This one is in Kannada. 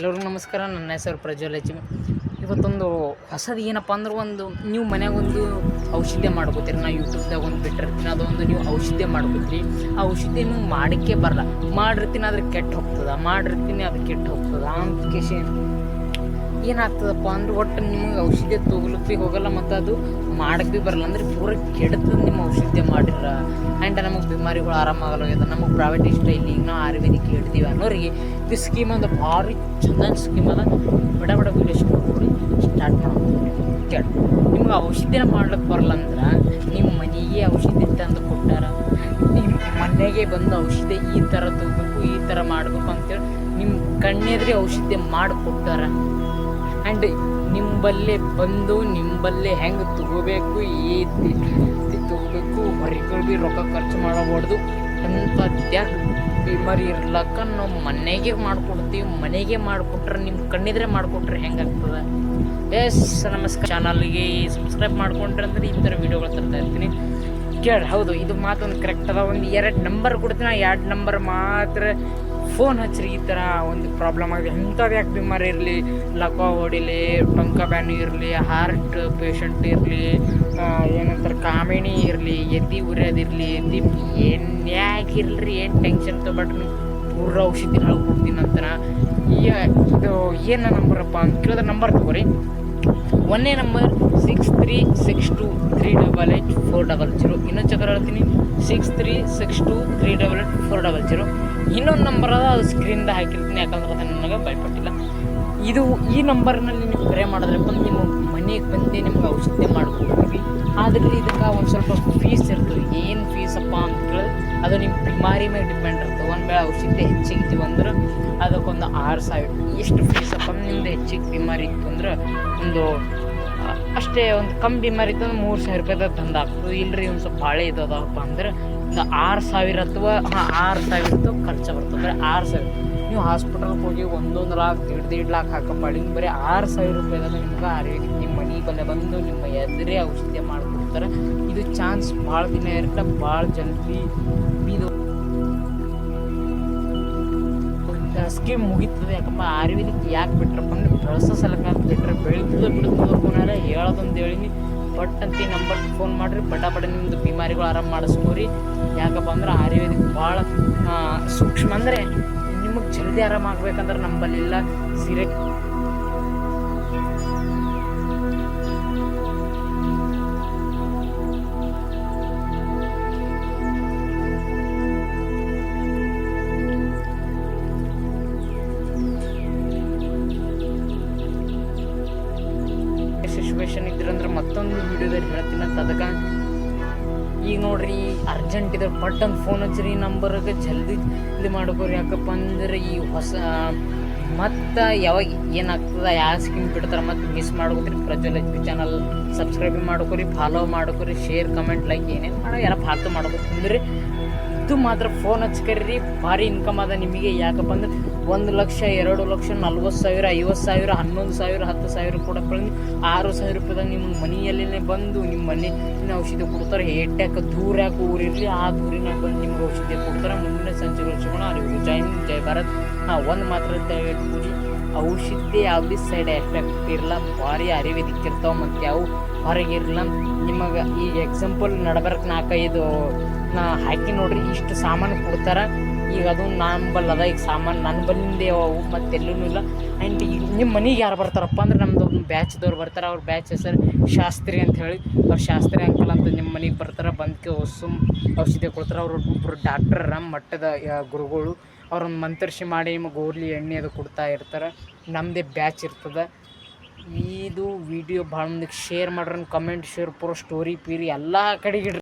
ಎಲ್ಲರಿಗೂ ನಮಸ್ಕಾರ. ನನ್ನ ಹೆಸರು ಪ್ರಜ್ವಲ್ ಎಚ್. ಇವತ್ತೊಂದು ಹೊಸದು ಏನಪ್ಪ ಅಂದ್ರೆ, ಒಂದು ನೀವು ಮನ್ಯಾಗ ಒಂದು ಔಷಧಿ ಮಾಡ್ಕೋತೀರಿ. ನಾ ಯೂಟ್ಯೂಬ್ದಾಗ ಒಂದು ಬಿಟ್ಟಿರ್ತೀನಿ, ಅದೊಂದು ನೀವು ಔಷಧಿ ಮಾಡ್ಕೋತೀರಿ. ಆ ಔಷಧಿ ನೀವು ಮಾಡೋಕ್ಕೆ ಬರಲ್ಲ, ಮಾಡಿರ್ತೀನಿ ಅದ್ರ ಕೆಟ್ಟು ಹೋಗ್ತದೆ, ಮಾಡಿರ್ತೀನಿ ಅದು ಕೆಟ್ಟು ಹೋಗ್ತದೆ. ಅಂತ ಕೇಶಿ ಏನಾಗ್ತದಪ್ಪ ಅಂದ್ರೆ, ಒಟ್ಟು ನಿಮಗೆ ಔಷಧಿ ತೊಗೊಳಕ್ಕೆ ಭೀ ಹೋಗಲ್ಲ ಮತ್ತು ಅದು ಮಾಡಕ್ಕೆ ಭೀ ಬರಲ್ಲ. ಅಂದ್ರೆ ಪೂರ ಕೆಡ್ತದೆ ನಿಮ್ಮ ಔಷಧಿ ಮಾಡಿರ. ಆ್ಯಂಡ್ ನಮಗೆ ಬಿಮಾರಿಗಳು ಆರಾಮಾಗಲ್ಲ. ನಮಗೆ ಪ್ರೈವೇಟ್ ಇಷ್ಟ ಇಲ್ಲಿ, ಈಗ ನಾವು ಆಯುರ್ವೇದಿಕ್ ಹೇಳ್ತೀವಿ ಅನ್ನೋರಿಗೆ ಇದು ಸ್ಕೀಮ್ ಒಂದು ಭಾರಿ ಚಂದ ಸ್ಕೀಮ್ ಅದ. ಬಡ ವೀಡಿಯೋಸ್ ನೋಡಿ ಸ್ಟಾರ್ಟ್ ಮಾಡ್ತೀವಿ. ಕೇಳಿ, ನಿಮ್ಗೆ ಔಷಧಿನ ಮಾಡ್ಲಿಕ್ಕೆ ಬರಲ್ಲ ಅಂದ್ರೆ ನಿಮ್ಮ ಮನೆಗೆ ಔಷಧಿ ತಂದು ಕೊಟ್ಟಾರ, ನಿಮ್ಮ ಮನೆಗೆ ಬಂದು ಔಷಧಿ ಈ ಥರ ತೊಗೋಬೇಕು, ಈ ಥರ ಮಾಡಬೇಕು ಅಂತೇಳಿ ನಿಮ್ಮ ಕಣ್ಣೆದ್ರಿ ಔಷಧಿ ಮಾಡಿಕೊಟ್ಟಾರ. ಆ್ಯಂಡ್ ನಿಂಬಲ್ಲೇ ಬಂದು ನಿಂಬಲ್ಲೇ ಹೆಂಗೆ ತೊಗೋಬೇಕು, ತೊಗೋಬೇಕು, ಹೊರಗಳು ಭೀ ರೊಕ್ಕ ಖರ್ಚು ಮಾಡಬಾರ್ದು. ಅಂಥದ್ಯಾಕೆ ಬಿಮಾರಿ ಇರ್ಲಕ್ಕ ನಾವು ಮನೆಗೆ ಮಾಡಿಕೊಡ್ತೀವಿ. ಮನೆಗೆ ಮಾಡಿಕೊಟ್ರೆ ನಿಮ್ಮ ಕಣ್ಣಿದ್ರೆ ಮಾಡಿಕೊಟ್ರೆ ಹೆಂಗಾಗ್ತದೆ? ಎಸ್ ನಮಸ್ಕಾರ. ಚಾನಲ್ಗೆ ಸಬ್ಸ್ಕ್ರೈಬ್ ಮಾಡ್ಕೊಂಡ್ರೆ ಅಂದ್ರೆ ಈ ಥರ ವೀಡಿಯೋಗಳು ತರ್ತಾ ಇರ್ತೀನಿ. ಕೇಳಿ, ಹೌದು ಇದು ಮಾತೊಂದು ಕರೆಕ್ಟ್ ಅದ. ಒಂದು 2 ನಂಬರ್ ಕೊಡ್ತೀನಿ, 2 ನಂಬರ್ ಮಾತ್ರ ಫೋನ್ ಹಚ್ಚಿರಿ. ಈ ಥರ ಒಂದು ಪ್ರಾಬ್ಲಮ್ ಆಗಿದೆ. ಅಂಥದ್ದು ಯಾಕೆ ಬಿಮಾರಿ ಇರಲಿ, ಲಕ್ವ ಹೊಡಿಲಿ, ಟೊಂಕ ಬ್ಯಾನ್ ಇರಲಿ, ಹಾರ್ಟ್ ಪೇಷಂಟ್ ಇರಲಿ, ಏನಂತಾರೆ ಕಾಮಿಣಿ ಇರಲಿ, ಎದೆ ಉರಿಯೋದಿರಲಿ, ಏನು ಯಾಕಿರಲ್ರಿ, ಏನು ಟೆನ್ಷನ್ ತೊಗೊಬೇಡ್ರಿ. ಪೂರ ಔಷಧಿ ಹೇಳ್ಕೊಡ್ತೀನಿ ಅಂತಾನ. ಇದು ಏನು ನಂಬರಪ್ಪ ಅಂತ ಕೇಳಿದ್ರೆ ನಂಬರ್ ತೊಗೊರಿ. 1ನೇ ನಂಬರ್ 6362388400. ಇನ್ನೊಂದು ಚಕ್ರ ಹೇಳ್ತೀನಿ, 6362388400. ಇನ್ನೊಂದು ನಂಬರ್ ಅದ, ಅದು ಸ್ಕ್ರೀನ್ದಾಗ ಹಾಕಿರ್ತೀನಿ, ಯಾಕಂದ್ರೆ ಅದು ನನಗೆ ಭಯಪಟ್ಟಿಲ್ಲ. ಈ ನಂಬರ್ನಲ್ಲಿ ನೀವು ಕರೆ ಮಾಡಿದ್ರೆ ಬಂದು ನಿಮ್ಮ ಮನೆಗೆ ಬಂದು ನಿಮ್ಗೆ ಔಷಧಿ ಮಾಡ್ಕೊಡ್ತೀವಿ. ಆದರೆ ಇದಕ್ಕೆ ಒಂದು ಸ್ವಲ್ಪ ಫೀಸ್ ಇರ್ತದೆ. ಏನು ಫೀಸಪ್ಪ ಅಂತ ಕೇಳಿದ್ರೆ ಅದು ನಿಮ್ಮ ಬಿಮಾರಿ ಮೇಲೆ ಡಿಪೆಂಡ್ ಇರ್ತದೆ. ಒಂದು ವೇಳೆ ಔಷಧಿ ಹೆಚ್ಚಿಗಿದ್ದೀವಿ ಅಂದ್ರೆ ಅದಕ್ಕೊಂದು 6000. ಎಷ್ಟು ಫೀಸಪ್ಪ ನಿಮ್ದು ಹೆಚ್ಚಿಗೆ ಬಿಮಾರಿ ಇತ್ತು ಅಂದ್ರೆ, ಒಂದು ಅಷ್ಟೇ ಒಂದು ಕಮ್ಮಿ ಬಿಮಾರಿ ಇತ್ತು ಅಂದ್ರೆ 3000 ರೂಪಾಯಿದಾಗ ತಂದು ಆಗ್ತದೆ. ಇಲ್ಲರಿ ಒಂದು ಸ್ವಲ್ಪ ಭಾಳ ಇದ್ದದಪ್ಪ ಅಂದ್ರೆ ಒಂದು 6000 ಅಥವಾ 6000 ಖರ್ಚು ಬರ್ತದೆ. ಬರೀ 6000. ನೀವು ಹಾಸ್ಪಿಟಲ್ಗೆ ಹೋಗಿ 1 ಲಾಖ 1.5 ಲಾಖ ಹಾಕಪ್ಪಾಡಿ, ಬರೀ 6000 ರೂಪಾಯಿದಾಗ ನಿಮ್ಗೆ ಆರೋಗ್ಯ ನಿಮ್ಮ ಮನೆ ಬಲ್ಲೆ ಬಂದು ನಿಮ್ಮ ಎದುರೇ ಔಷಧಿ ಮಾಡಿಕೊಡ್ತಾರೆ. ಇದು ಚಾನ್ಸ್ ಭಾಳ ದಿನ ಇರುತ್ತೆ, ಭಾಳ ಜಲ್ದಿ ಇದು ಸ್ಕೀಮ್ ಮುಗಿತದೆ. ಯಾಕಪ್ಪ ಆಯುರ್ವೇದಿಕ್ ಯಾಕೆ ಬಿಟ್ರಪ್ಪ ಅಂದ್ರೆ ಬೆಳೆಸೋ ಸಲಕ ಅಂತ ಬಿಟ್ಟರೆ, ಬೆಳೀತದೆ ಬಿಡುತ್ತದ ಪುನಃ ಹೇಳೋದೊಂದು ಹೇಳಿನಿ. ಬಟ್ ಅಂತ ನಂಬರ್ಗೆ ಫೋನ್ ಮಾಡಿರಿ, ಬಡ ನಿಮ್ಮದು ಬಿಮಾರಿಗಳು ಆರಾಮ ಮಾಡಿಸ್ಕೋರಿ. ಯಾಕಪ್ಪ ಅಂದ್ರೆ ಆಯುರ್ವೇದಿಕ್ ಭಾಳ ಸೂಕ್ಷ್ಮ. ಅಂದರೆ ನಿಮಗೆ ಜಲ್ದಿ ಆರಾಮ ಆಗ್ಬೇಕಂದ್ರೆ ನಂಬಲ್ಲಿಲ್ಲ ಸೀರೆ ಸಿಚುವೇಶನ್ ಇದ್ರಂದ್ರೆ ಮತ್ತೊಂದು ವೀಡಿಯೋದಲ್ಲಿ ಹೇಳ್ತೀನಿ ಅಂತ. ಅದಕ್ಕೆ ಈಗ ನೋಡ್ರಿ, ಅರ್ಜೆಂಟ್ ಇದ್ರೆ ಪಟ್ಟಂದು ಫೋನ್ ಹಚ್ಚಿರಿ, ನಂಬರ್ಗೆ ಜಲ್ದಿ ಇದು ಮಾಡ್ಕೋರಿ. ಯಾಕಪ್ಪ ಅಂದ್ರೆ ಈ ಹೊಸ ಮತ್ತು ಯಾವಾಗ ಏನಾಗ್ತದೆ, ಯಾವ ಸ್ಕೀಮ್ ಬಿಡ್ತಾರೆ ಮತ್ತು ಮಿಸ್ ಮಾಡ್ಕೋತೀರಿ. Prajwal H P channel subscribe ಮಾಡ್ಕೋರಿ, ಫಾಲೋ ಮಾಡ್ಕೋರಿ, ಶೇರ್ ಕಮೆಂಟ್ ಲೈಕ್ ಏನೇನು ಮಾಡೋ ಎಲ್ಲ ಫಾಲ್ತು ಮಾಡ್ಕೋತೀರಿ. ಇದು ಮಾತ್ರ ಫೋನ್ ಹಚ್ಕರಿ, ಭಾರಿ ಇನ್ಕಮ್ ಅದ ನಿಮಗೆ. ಯಾಕಪ್ಪ ಅಂದ್ರೆ 1 ಲಕ್ಷ 2 ಲಕ್ಷ 40,000 50,000 11,000 10,000 ಕೊಡಕ್ಕೆ 6,000 ರೂಪಾಯಿದಾಗ ನಿಮ್ಮ ಮನೆಯಲ್ಲೇ ಬಂದು ನಿಮ್ಮ ಮನೆಯ ಔಷಧಿ ಕೊಡ್ತಾರೆ. ಏಟ್ಯಾಕೆ ದೂರ ಯಾಕೆ ಊರಿರಲಿ, ಆ ದೂರಿನಾಗ ಬಂದು ನಿಮ್ಗೆ ಔಷಧಿ ಕೊಡ್ತಾರೆ. ಮುಂದಿನ ಸಂಚಿಗಳು ಸಿಗೋಣ. ಅರಿವು ಜೈ ಹಿಂದ್ ಜೈ ಭಾರತ್. ಒಂದು ಮಾತ್ರ ಇಟ್ಬಿಡಿ, ಔಷಧಿ ಯಾವುದೇ ಸೈಡ್ ಎಫೆಕ್ಟ್ ಇರಲ್ಲ, ಭಾರಿ ಆಯುರ್ವೇದಿಕ್ ಇರ್ತಾವೆ ಮತ್ತು ಯಾವ ಹೊರಗಿರಲ್ಲ. ನಿಮಗೆ ಈಗ ಎಕ್ಸಾಂಪಲ್ ನಡ್ಬರ್ಕ್ 4-5 ನಾ ಹಾಕಿ ನೋಡ್ರಿ, ಇಷ್ಟು ಸಾಮಾನು ಕೊಡ್ತಾರೆ. ಈಗ ಅದು ನಂಬಲ್ಲದ, ಈಗ ಸಾಮಾನು ನನ್ನ ಬಲ್ಲಿಂದ ಅವು ಮತ್ತೆಲ್ಲೂ ಇಲ್ಲ. ಆ್ಯಂಡ್ ಈಗ ನಿಮ್ಮ ಮನೆಗೆ ಯಾರು ಬರ್ತಾರಪ್ಪ ಅಂದ್ರೆ ನಮ್ಮದು ಒಂದು ಬ್ಯಾಚ್ದವ್ರು ಬರ್ತಾರೆ. ಅವ್ರ ಬ್ಯಾಚ್ ಹೆಸರು ಶಾಸ್ತ್ರಿ ಅಂತ ಹೇಳಿ. ಅವ್ರು ಶಾಸ್ತ್ರಿ ಅಂಕಲ್ ಅಂತ ನಿಮ್ಮ ಮನೆಗೆ ಬರ್ತಾರೆ. ಬಂದಕ್ಕೆ ಔಷಧಿ ಕೊಡ್ತಾರೆ. ಅವರು ಒಬ್ಬರು ಡಾಕ್ಟರ್ ಮಟ್ಟದ ಗುರುಗಳು. ಅವ್ರೊಂದು ಮಂತ್ರಿಸಿ ಮಾಡಿ ನಿಮಗೆ ಗೋರ್ಲಿ ಎಣ್ಣೆ ಅದು ಕೊಡ್ತಾ ಇರ್ತಾರೆ. ನಮ್ಮದೇ ಬ್ಯಾಚ್ ಇರ್ತದೆ. ಇದು ವಿಡಿಯೋ ಭಾಳ ಮಂದಿಗೆ ಶೇರ್ ಮಾಡ್ರಿ, ಕಮೆಂಟ್ ಶೇರ್ ಪೂರ ಸ್ಟೋರಿ ಪೀರಿ ಎಲ್ಲ ಕಡೆಗೆ